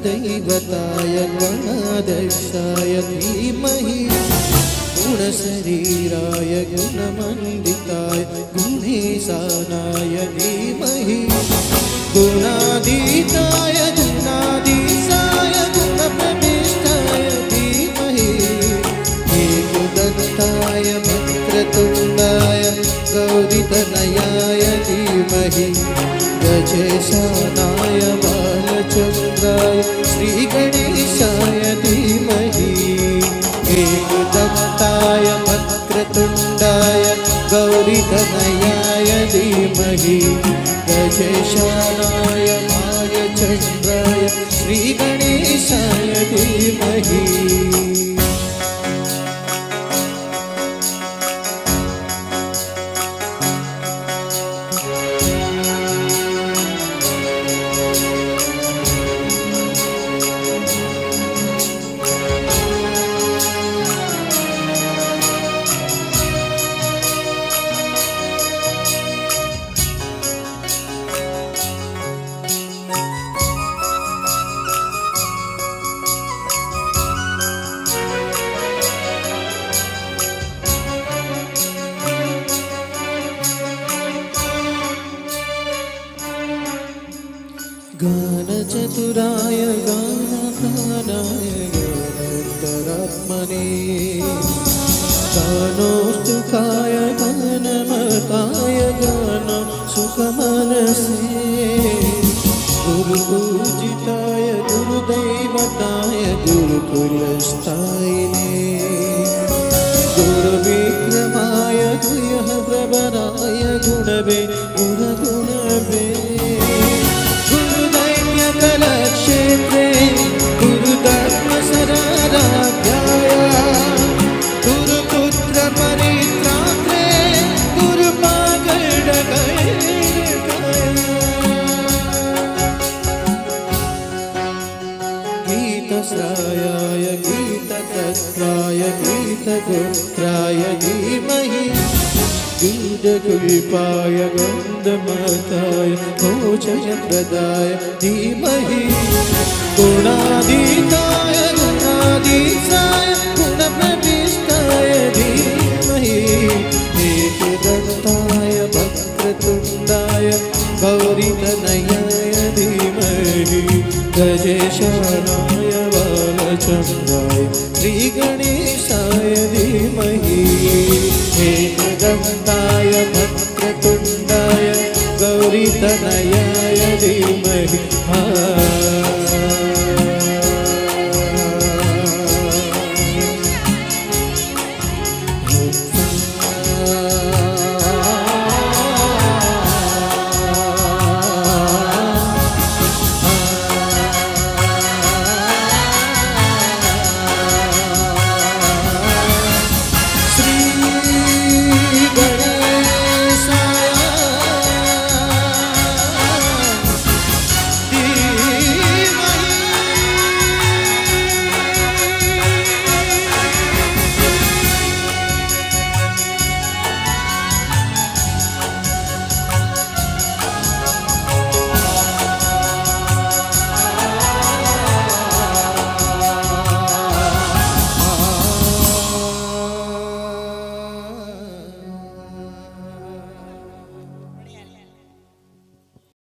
गणदैवताय गणाध्यक्षाय धीमहि गुणशरीराय गुणमण्डिताय गुणेशानाय धीमहि गुणातीताय गुणाधीशाय गुणप्रविष्टाय धीमहि एकदन्ताय वक्रतुण्डाय गौरीतनयाय धीमहि गजेशानाय बालचन्द्राय श्रीगणेशाय धीमहि एकदन्ताय वक्रतुण्डाय गौरीतनयाय धीमहि गजेशानाय बालचन्द्राय श्रीगणेशाय धीमहि गानचतुराय गानप्राणाय गानोत्तरात्मने गानोस्तुकाय गानमताय गानसुखमनसे गुरुपूजिताय गुरुदैवताय गुरुकुलस्थायिने गुरुविक्रमाय गुह्यः प्रभराय गुणवे गुणगुणवे कलक्षेत्रे गुरुधर्मसराराध्याय गुरुपुत्र परित्रात्रे गुरुपागडगय गीतश्रायाय गीततत्त्वाय गीतगोत्राय धीमहि गन्धकुल्पाय गन्धमताय मोचयप्रदाय धीमहि गुणातीताय गुणाधीशाय गुणप्रविष्टाय धीमहि एकदन्ताय वक्रतुण्डाय गौरीतनयाय धीमहि गजेशानाय बालचन्द्राय श्रीगणेशाय धीमहि एकदन्ताय वक्रतुण्डाय गौरीतनयाय